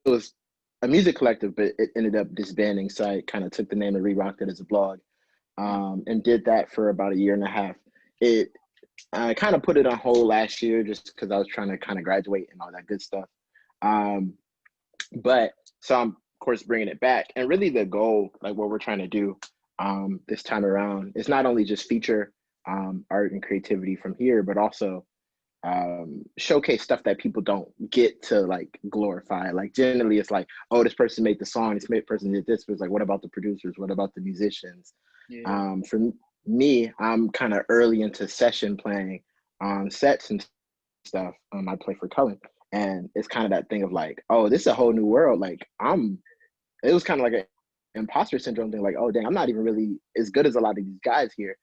was a music collective, but it ended up disbanding. So I kind of took the name and re-rocked it as a blog, and did that for about a year and a half. It I kind of put it on hold last year just because I was trying to kind of graduate and all that good stuff. Um, but so I'm of course bringing it back, and really the goal, like what we're trying to do this time around, is not only just feature art and creativity from here, but also showcase stuff that people don't get to like glorify. Like generally it's like, oh, this person made the song, this person did this, but it's like, what about the producers, what about the musicians? Yeah. For me, I'm kind of early into session playing on sets and stuff. I play for Cullen, and it's kind of that thing of like, oh, this is a whole new world. Like it was kind of like an imposter syndrome thing. Like, oh, dang, I'm not even really as good as a lot of these guys here.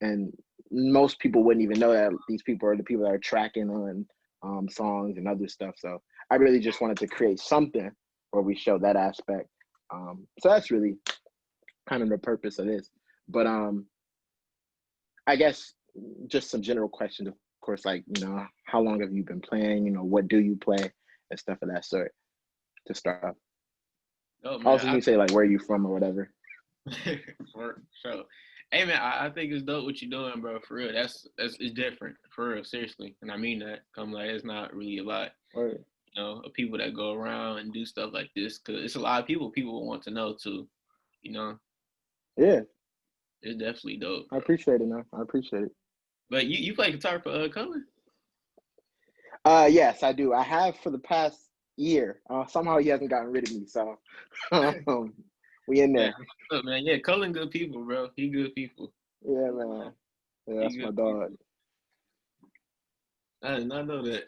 And most people wouldn't even know that these people are the people that are tracking on songs and other stuff. So I really just wanted to create something where we show that aspect. So that's really kind of the purpose of this. But I guess just some general questions, of course, like, how long have you been playing? What do you play and stuff of that sort to start off. Oh man, Also, you can say like where you from or whatever. for sure. Hey man, I think it's dope what you're doing, bro. For real, that's it's different. For real, seriously, and I mean that. Come like, it's not really a lot, Or, of people that go around and do stuff like this. Cause it's a lot of people. People want to know too. You know, yeah, it's definitely dope, I bro. appreciate it, man. I appreciate it. But you play guitar for Colin? Yes, I do. I have for the past year. Somehow he hasn't gotten rid of me, so we in Man, there. look, man, yeah, Cullen good people, bro. He good people. Yeah, man. Yeah, He that's my good dog. people. I did not know that.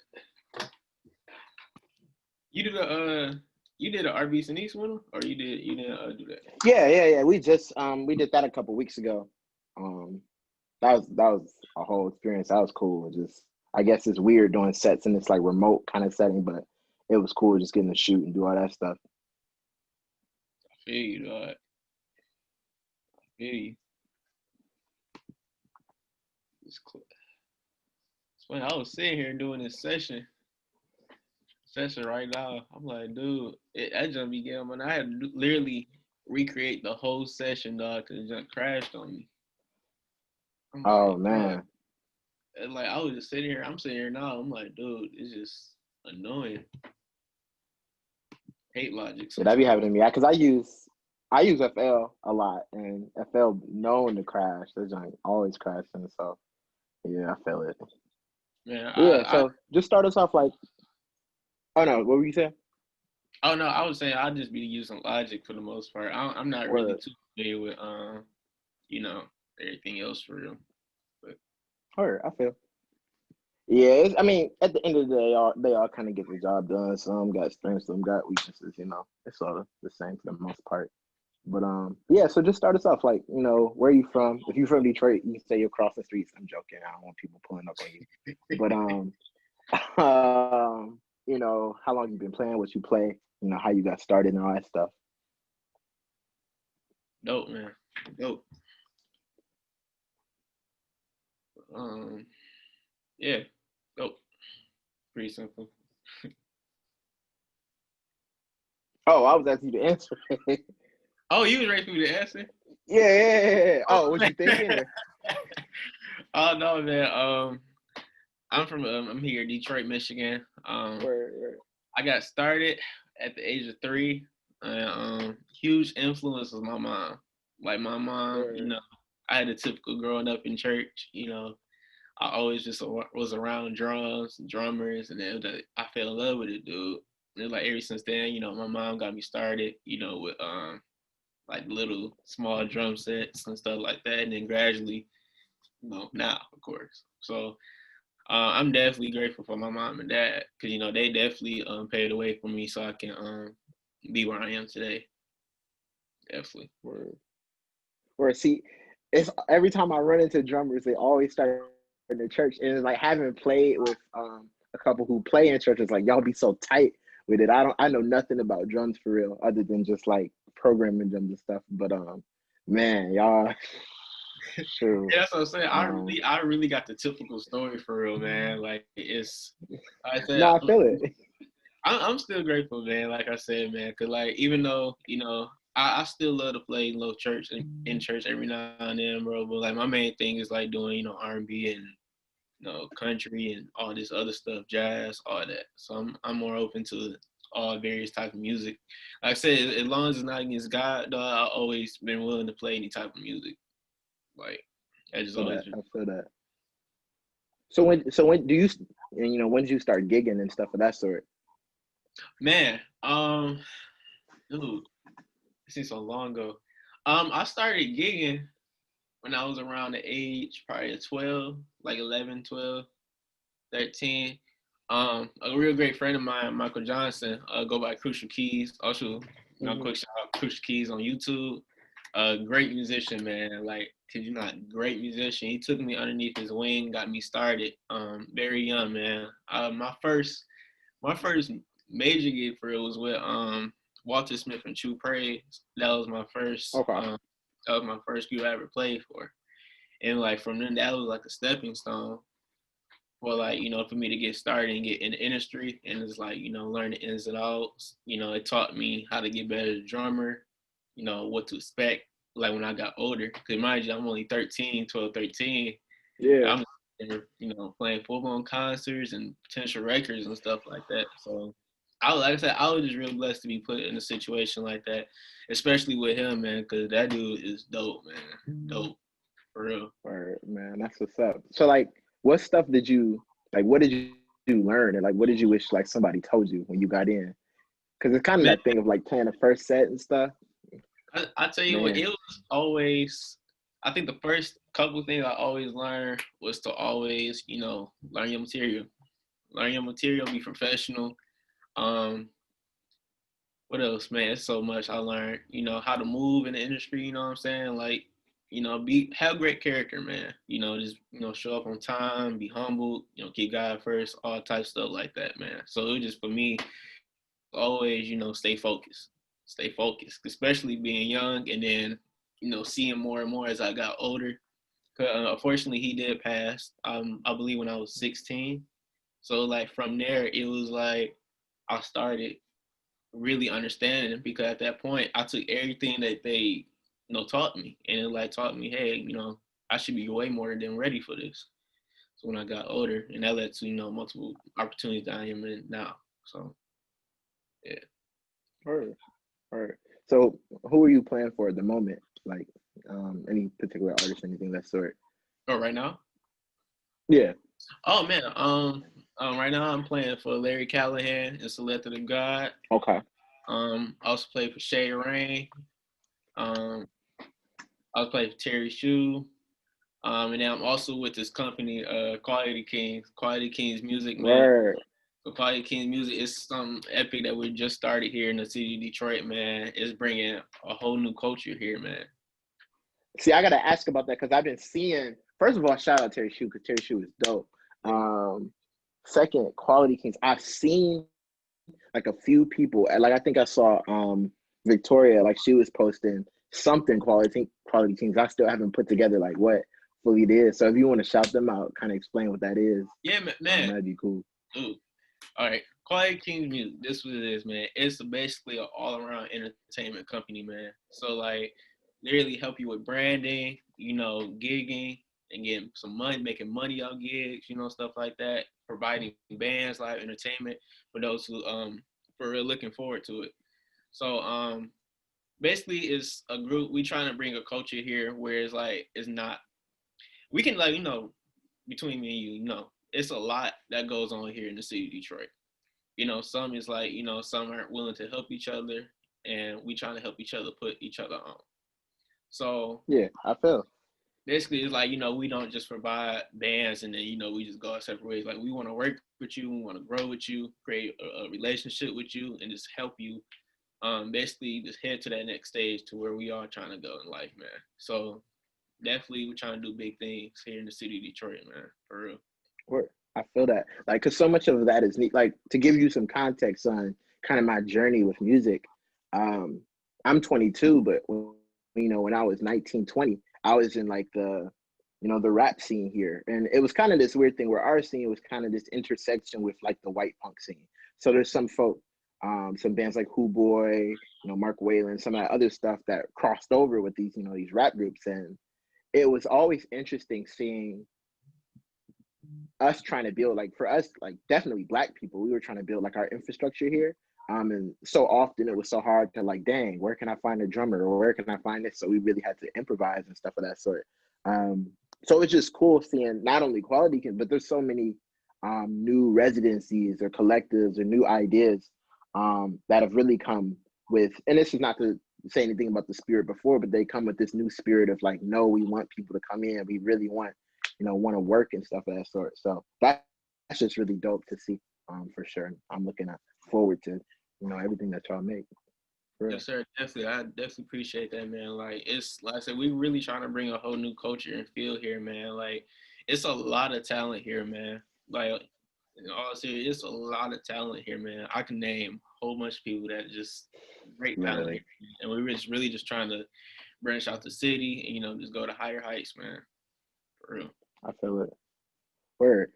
You did a RB East with him, or you didn't do that? Yeah. We did that a couple weeks ago. Um, that was a whole experience. That was cool. Just I guess it's weird doing sets in this like remote kind of setting, but it was cool just getting to shoot and do all that stuff. I feel you, dog. I feel you. It's funny. I was sitting here doing this session right now. I'm like, dude, that jump be getting man. I had to literally recreate the whole session, dog, because it just crashed on me. I'm Oh like, dog. man. And like I was just sitting here. I'm sitting here now. I'm like, dude, it's just annoying. Hate logic Yeah, that be sometimes. happening to me. Because I use FL a lot, and FL known to crash. There's like always crashing. So yeah, I feel it. Man, But yeah, I so just start us off like, oh no, what were you saying? oh no, I was saying I'll just be using logic for the most part. I'm not really Or too familiar with you know, everything else for real. But I feel. Yeah, I mean, at the end of the day, they all kind of get the job done. Some got strengths, some got weaknesses. It's sort of the same for the most part. But yeah. So just start us off, like, where are you from? If you're from Detroit, you say you're crossing streets. I'm joking. I don't want people pulling up on you. But how long you been playing? What you play? How you got started and all that stuff. dope, man. Dope. Um, yeah, dope. Pretty simple. Oh, I was asking you to answer. Yeah, Oh, you was ready for me to answer? yeah. Oh Oh, was man. you thinking? Or? Oh no, man. I'm from I'm here, Detroit, Michigan. Where? I got started at the age of 3. And, huge influence was my mom. Like my mom, Where? I had a typical growing up in church. I always just was around drums, drummers, and then I fell in love with it, dude. And like ever since then, my mom got me started, with like little small drum sets and stuff like that, and then gradually, now of course. So I'm definitely grateful for my mom and dad because they definitely paved the way for me so I can be where I am today. Definitely. Where? See, it's every time I run into drummers, they always start in the church, and it's like having played with a couple who play in churches, like y'all be so tight with it. I know nothing about drums for real, other than just like programming drums and stuff. But man, y'all, shoot. Yeah, that's what I'm saying. Um, I really got the typical story for real, man. Like it's, like I said, no, I feel it. I'm still grateful, man. Like I said, man, cause like even though I still love to play little church in church every now and then, bro. But like my main thing is like doing R&B and country and all this other stuff, jazz, all that. So I'm more open to all various type of music. Like I said, as long as it's not against God, though, I've always been willing to play any type of music. Like I just So always that been, I feel that. So when do you when did you start gigging and stuff of that sort? man. Dude, it seems so long ago. I started gigging when I was around the age probably of 12, like 11, 12, 13. A real great friend of mine, Michael Johnson, go by Crucial Keys. Also, Hmm. quick shout out Crucial Keys on YouTube. Great musician, man. Like, kid you not, great musician. He took me underneath his wing, got me started. Very young, man. My first major gig for it was with Walter Smith and True Praise. That was my first. Okay. That was my first group I ever played for, and like from then, that was like a stepping stone for like for me to get started and get in the industry, and it's like learn the ins and outs. It taught me how to get better as a drummer. What to expect. Like when I got older, because mind you, I'm only 13, 12, 13. Yeah. I'm playing full blown concerts and potential records and stuff like that. So like I said, I was just real blessed to be put in a situation like that, especially with him, man, because that dude is dope, man. Dope for real. Or man, that's what's up. So like, what stuff did you like? What did you learn, and like, what did you wish like somebody told you when you got in? Because it's kind of Man, that thing of like playing the first set and stuff. I tell you what, Man, it was always. I think the first couple of things I always learned was to always, learn your material. Learn your material, be professional. Um, what else, man? It's so much I learned. How to move in the industry. You know what I'm saying? Like, have great character, man. Just show up on time, be humble. Keep God first, all types of stuff like that, man. So it was just for me, always, stay focused, especially being young, and then seeing more and more as I got older. Unfortunately, he did pass. I believe when I was 16. So like from there, it was like I started really understanding it, because at that point I took everything that they taught me, and it like taught me, hey, I should be way more than ready for this. So when I got older, and that led to multiple opportunities that I am in now. So yeah. or or so who are you playing for at the moment? Like, any particular artist, anything of that sort? Oh, right now? Yeah. Oh man, right now I'm playing for Larry Callahan and Selected of God. Okay. I also play for Shay Rain. Um, I was playing for Terry Shue. And then I'm also with this company, Quality Kings, Quality Kings Music, man. Word. So Quality Kings Music is something epic that we just started here in the city of Detroit, man. It's bringing a whole new culture here, man. See, I gotta ask about that because I've been seeing. First of all, shout out Terry Shue because Terry Shue is dope. Um, Second, Quality Kings. I've seen like a few people. Like I think I saw Victoria. Like she was posting something Quality Kings. I still haven't put together like what fully it is. So if you want to shout them out, kind of explain what that is, Yeah, man. that'd be cool. Ooh. All right. Quality Kings Music. This is what it is, man. It's basically an all-around entertainment company, man. So like, literally help you with branding, gigging, and getting some money, making money on gigs, stuff like that. Providing bands, live entertainment for those who for real looking forward to it. So basically, it's a group we trying to bring a culture here where it's like it's not. We can like between me and you, it's a lot that goes on here in the city of Detroit. Some is like, some aren't willing to help each other, and we trying to help each other put each other on. So Yeah, I feel. basically, it's like, we don't just provide bands and then, we just go our separate ways. Like, we want to work with you, we want to grow with you, create a relationship with you, and just help you basically just head to that next stage to where we are trying to go in life, man. So definitely we're trying to do big things here in the city of Detroit, man, for real. Or I feel that like because so much of that is neat. Like to give you some context on kind of my journey with music. Um, I'm 22, but when I was 19, 20, I was in like the rap scene here, and it was kind of this weird thing where our scene was kind of this intersection with like the white punk scene. So there's some bands like Who Boy, Mark Whalen, some of that other stuff that crossed over with these, these rap groups. And it was always interesting seeing us trying to build, like for us, like definitely Black people, we were trying to build like our infrastructure here. And so often it was so hard to like, dang, where can I find a drummer or where can I find this? So we really had to improvise and stuff of that sort. So it's just cool seeing not only quality, but there's so many new residencies or collectives or new ideas that have really come with, and this is not to say anything about the spirit before, but they come with this new spirit of like, no, we want people to come in. We really want to work and stuff of that sort. So that's just really dope to see, for sure. And I'm looking forward to, everything that y'all make. Yes, sir. Definitely. I definitely appreciate that, man. Like, it's like I said, we really trying to bring a whole new culture and feel here, man. Like, it's a lot of talent here, man. Like, in all seriousness, it's a lot of talent here, man. I can name a whole bunch of people that just great talent Literally. here, and we were just really just trying to branch out the city and just go to higher heights, man. For real. I feel it. Word.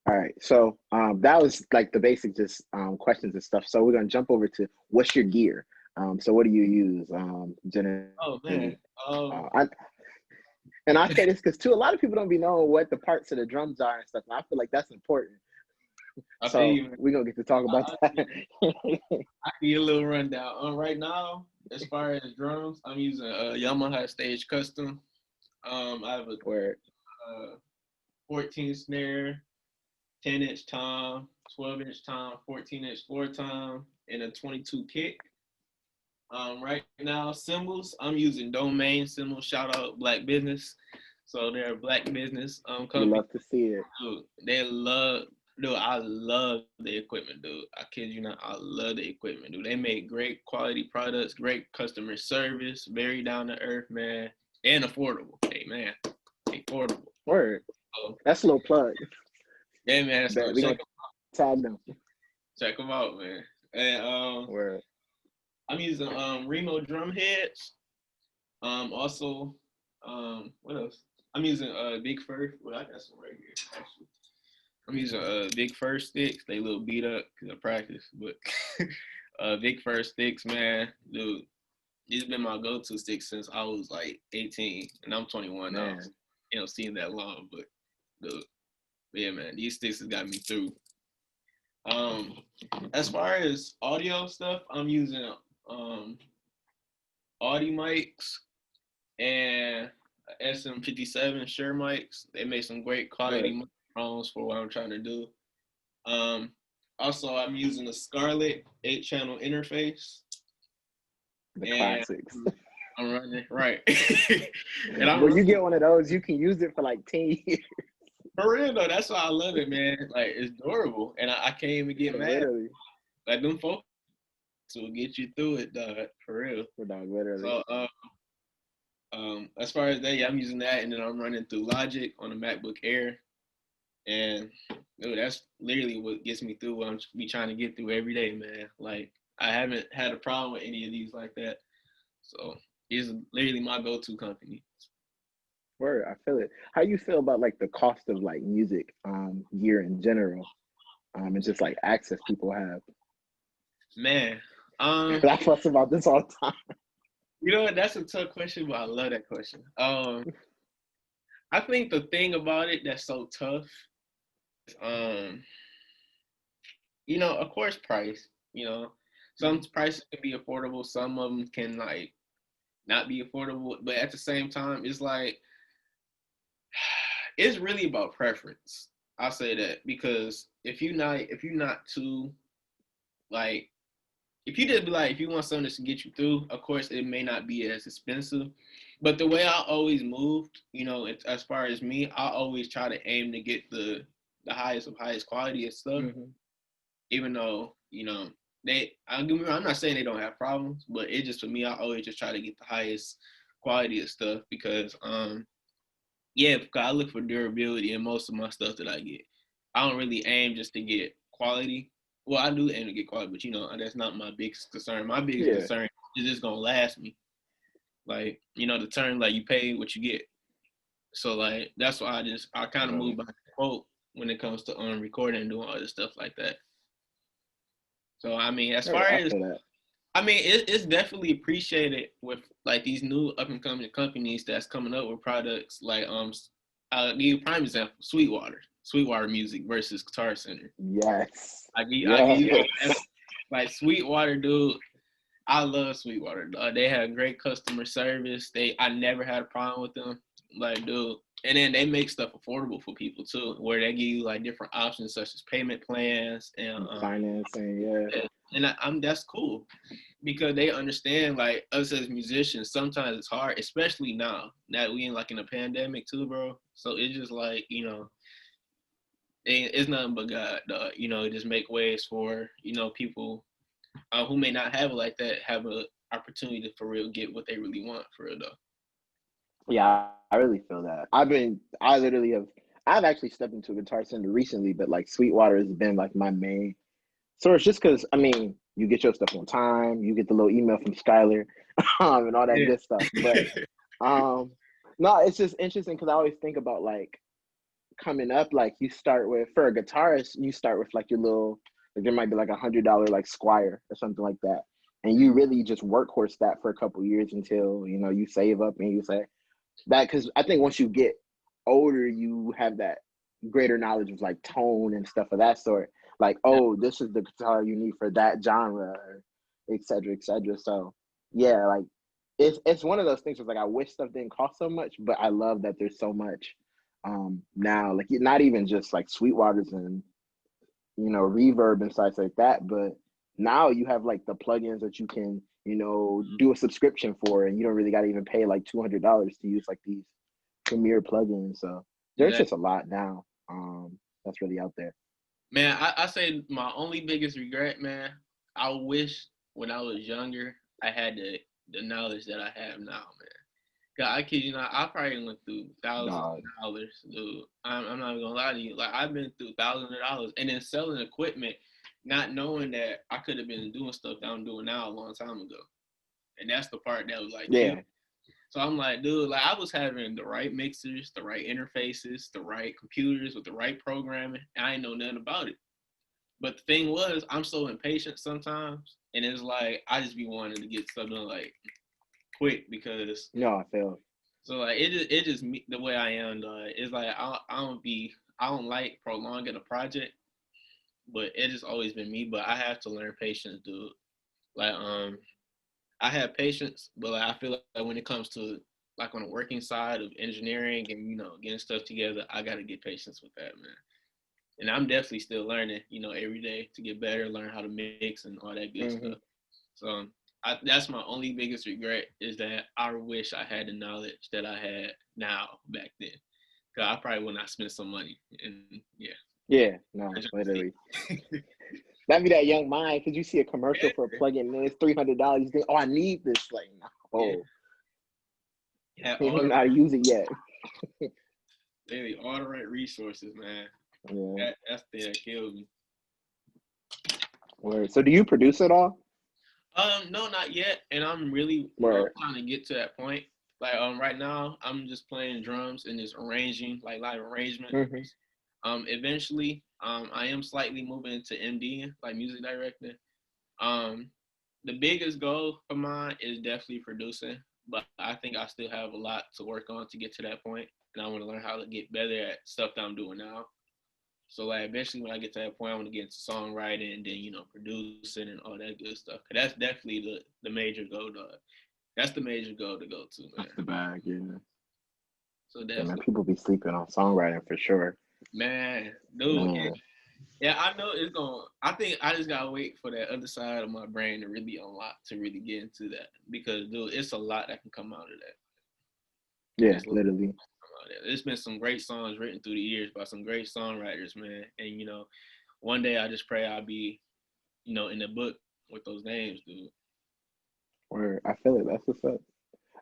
All right. So that was like the basic just questions and stuff. So we're gonna jump over to what's your gear? So what do you use generally? Oh man. And I say this because too, a lot of people don't be knowing what the parts of the drums are and stuff. And I feel like that's important. So we're gonna get to talk about that. I give you a little rundown. Right now, as far as drums, I'm using a Yamaha Stage Custom. I have a 14 snare, 10-inch tom, 12-inch tom, 14-inch floor tom, and a 22 kick. Right now, cymbals, I'm using Domain cymbals. Shout out Black Business. So they're a Black business company. You love to see it. Dude, I love the equipment, dude. I kid you not, I love the equipment, dude. They make great quality products, great customer service, very down to earth, man, and affordable. Hey, man, affordable. Word. That's a little plug. Yeah, man. So we gonna tag them. Check them out, man. And Word. I'm using Remo drum heads. Also, what else? I'm using Big Fur. Well, I got some right here actually. I'm using Big Fur sticks. They a little beat up because I practice, but Big Fur sticks, man, dude. These have been my go-to sticks since I was like 18, and I'm 21 now. Seeing that long, but dude, yeah, man, these sticks has got me through. As far as audio stuff, I'm using Audi mics and SM57 Shure mics. They make some great quality microphones for what I'm trying to do. Also, I'm using a Scarlett 8-channel interface. The classics. I'm running right. And when you get one of those, you can use it for like 10 years. For real though, that's why I love it, man. Like, it's durable, and I can't even get mad. Literally. Like, them folks will get you through it, dog. For real. Dog, literally. So, as far as that, yeah, I'm using that, and then I'm running through Logic on a MacBook Air, and dude, that's literally what gets me through what I'm be trying to get through every day, man. Like, I haven't had a problem with any of these like that. So, these are literally my go-to company. Word, I feel it. How you feel about like the cost of like music gear in general, and just like access people have? Man, I fuss about this all the time. You know what? That's a tough question, but I love that question. I think the thing about it that's so tough, of course, price. Some prices can be affordable, some of them can like not be affordable, but at the same time, it's like it's really about preference. I'll say that, because if you're not too like, if you just be like, if you want something that's to get you through, of course it may not be as expensive. But the way I always moved, as far as me, I always try to aim to get the highest of highest quality and stuff. Mm-hmm. Even though, I'm not saying they don't have problems, but it just, for me, I always just try to get the highest quality of stuff because, because I look for durability in most of my stuff that I get. I don't really aim just to get quality. Well, I do aim to get quality, but that's not my biggest concern. My biggest concern is it's gonna last me. Like, the term, like, you pay what you get. So, like, that's why I kind of move by quote when it comes to recording and doing all this stuff like that. So I mean, as far I as feel that. I mean, it's definitely appreciated with like these new up and coming companies that's coming up with products like I'll give you a prime example, Sweetwater Music versus Guitar Center. Yes. I give Yes. you like Sweetwater, dude. I love Sweetwater. They have great customer service. I never had a problem with them. Like, dude. And then they make stuff affordable for people too, where they give you like different options such as payment plans and Financing, yeah. and I'm that's cool because they understand like us as musicians. Sometimes it's hard, especially now that we in like in a pandemic too, bro. So it's just like it's nothing but God, just make ways for people who may not have it like that have a opportunity to for real get what they really want for real though. Yeah, I really feel that. I've actually stepped into a Guitar Center recently, but like Sweetwater has been like my main source just because, I mean, you get your stuff on time, you get the little email from Skylar, and all that Yeah. good stuff. But um, no, it's just interesting because I always think about like coming up, like you start with, for a guitarist, you start with like your little, like there might be like $100 like Squire or something like that. And you really just workhorse that for a couple years until, you save up and you say, that because I think once you get older, you have that greater knowledge of like tone and stuff of that sort. Like, oh, this is the guitar you need for that genre, or et cetera, et cetera. So yeah, like it's one of those things where like I wish stuff didn't cost so much, but I love that there's so much now. Like not even just like Sweetwaters and reverb and sites like that, but now you have like the plugins that you can do a subscription for, and you don't really got to even pay like $200 to use like these premier plugins. So there's Exactly. just a lot now that's really out there. Man, I say my only biggest regret, man, I wish when I was younger I had the knowledge that I have now, man. God, I kid you not, I probably went through thousands No, of dollars, dude. I'm not even gonna lie to you. Like I've been through thousands of dollars and then selling equipment, not knowing that I could have been doing stuff that I'm doing now a long time ago. And that's the part that was like kill. yeah, So I'm like, dude, like I was having the right mixers, the right interfaces, the right computers with the right programming, and I didn't know nothing about it. But the thing was, I'm so impatient sometimes, and it's like I just be wanting to get stuff done like quick because no, I feel so like it just me the way I am. It's like I don't like prolonging a project, but it has always been me. But I have to learn patience, dude. Like I have patience, but like I feel like when it comes to like on the working side of engineering and getting stuff together, I got to get patience with that, man. And I'm definitely still learning, every day to get better, learn how to mix and all that good hmm stuff. So that's my only biggest regret is that I wish I had the knowledge that I had now back then. Cause I probably would not spend some money. And yeah, yeah, no, literally. That'd be that young mind because you see a commercial yeah, for a plugin and it's $300. You think, oh, I need this. Like, yeah. no, Had you all don't the know how to use it yet. all the right resources, man. Yeah. That's the thing that killed me. Word. So do you produce it all? No, not yet. And I'm really Word. trying to get to that point. Like right now I'm just playing drums and just arranging like live arrangement. hmm Eventually, I am slightly moving into MD, like music director. Um, the biggest goal of mine is definitely producing, but I think I still have a lot to work on to get to that point, and I want to learn how to get better at stuff that I'm doing now. So like eventually when I get to that point, I want to get into songwriting and then producing and all that good stuff. 'Cause that's definitely the major goal. That's the major goal to go to, That's man. the bag, yeah. So Yeah, man, definitely, people be sleeping on songwriting for sure. man, dude. Man, Yeah, I know it's going. I think I just gotta wait for that other side of my brain to really unlock to really get into that because, dude, it's a lot that can come out of that. yeah, It's a lot literally. that can come out of that. There's been some great songs written through the years by some great songwriters, man. And one day I just pray I'll be, in the book with those names, dude. Word. I feel it. That's what's up.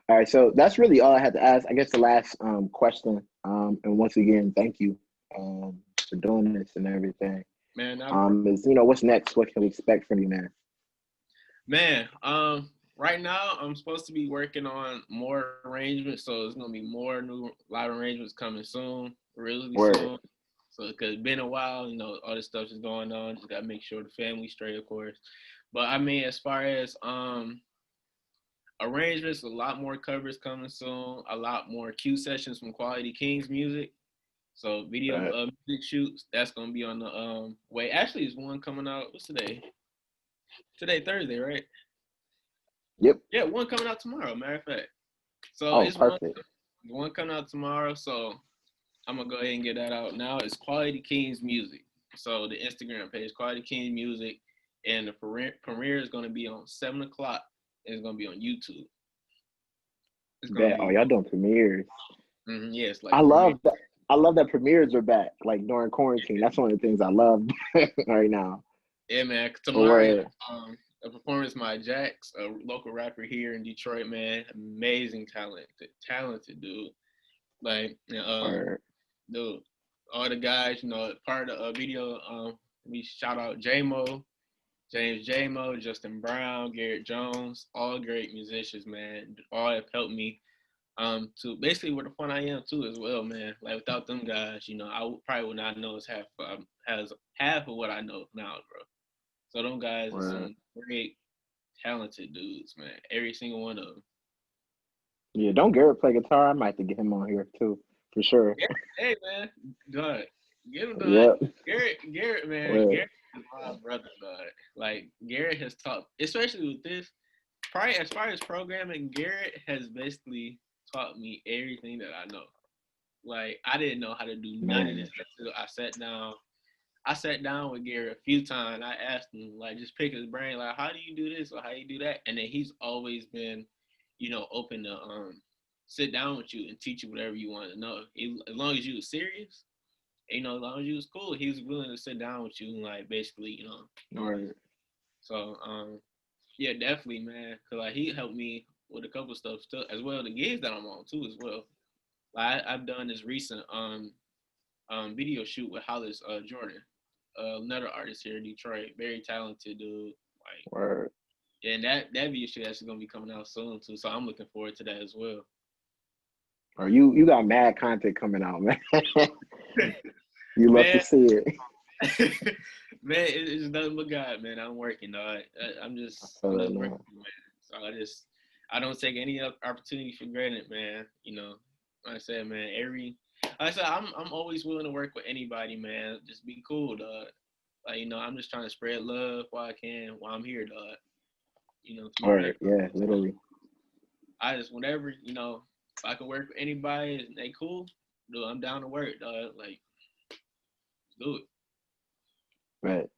All right, so that's really all I had to ask. I guess the last question, and once again, thank you for doing this and everything. Man, Is what's next? What can we expect from you, man? man. Right now I'm supposed to be working on more arrangements, so it's gonna be more new live arrangements coming soon, really Word. soon. So, because it's been a while, you know, all this stuff is going on. Just gotta make sure the family's straight, of course. But I mean, as far as arrangements, a lot more covers coming soon. A lot more Q sessions from Quality Kings Music. So video Right. music shoots that's gonna be on the way. Actually, there's one coming out. What's today? Today Thursday, right? Yep. Yeah, one coming out tomorrow. Matter of fact. So Oh, it's perfect. one coming out tomorrow. So I'm gonna go ahead and get that out now. It's Quality Kings Music. So the Instagram page, Quality Kings Music, and the premiere is gonna be on 7 o'clock. It's gonna be on YouTube. It's gonna Bet. Oh, be y'all doing premieres. yes, I like premiere. love that. I love that premieres are back, like during quarantine. That's one of the things I love right now. Yeah, man. Tomorrow, I got Or a performance by Jax, a local rapper here in Detroit. Man, amazing talented dude. Like, or dude, all the guys, you know, part of the video. We shout out J-Mo, James J-Mo, Justin Brown, Garrett Jones, all great musicians, man. All have helped me to basically where the fun I am too as well, man. Like without them guys, you know, probably would not know has half of what I know now, bro. So them guys are or some great talented dudes, man. Every single one of them. yeah, don't Garrett play guitar? I might have to get him on here too, for sure. Garrett, hey man, done. Get him done. Yep. Garrett, man. Or Garrett is my brother, dog. Like Garrett has taught, especially with this. Probably as far as programming, Garrett has basically taught me everything that I know. Like I didn't know how to do none of man, this until I sat down. I sat down with Garrett a few times. I asked him, like, just pick his brain, like, how do you do this or how you do that? And then he's always been, you know, open to sit down with you and teach you whatever you want to know. As long as you was serious, you know, as long as you was cool, he was willing to sit down with you and like basically, you know. or So yeah, definitely, man. Cause like he helped me with a couple stuff too, as well the gigs that I'm on too as well. Like I've done this recent video shoot with Hollis Jordan, another artist here in Detroit, very talented dude. Like, or and that video shoot actually gonna be coming out soon too, so I'm looking forward to that as well. or you got mad content coming out, man. You love to Man, see it. man, it's nothing but God, man. I'm working, dog. I'm So just working, no, man. So I don't take any opportunity for granted, man. You know, like I said, man, like I said, I'm always willing to work with anybody, man. Just be cool, dog. Like, you know, I'm just trying to spread love while I can, while I'm here, dog. You know, to my or record. yeah, So literally. I just, whenever, you know, if I can work with anybody and they cool, dude, I'm down to work, dog. Like, do it. But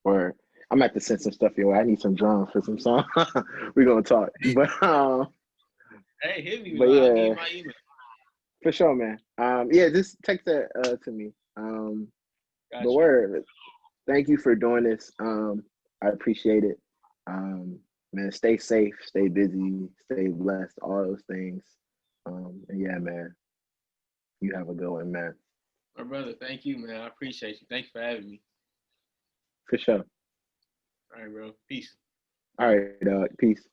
or I'm at to send some stuff your way. I need some drums for some song. We're gonna talk. Hey, hit me, But dog. I'll give you yeah, my email. for sure, man. Yeah, just text that to me. But Got you. word, thank you for doing this. I appreciate it. Man, stay safe, stay busy, stay blessed, all those things. And yeah, man, you have a good one, man. My brother, thank you, man. I appreciate you. Thanks for having me. For sure. All right, bro. Peace. All right, peace.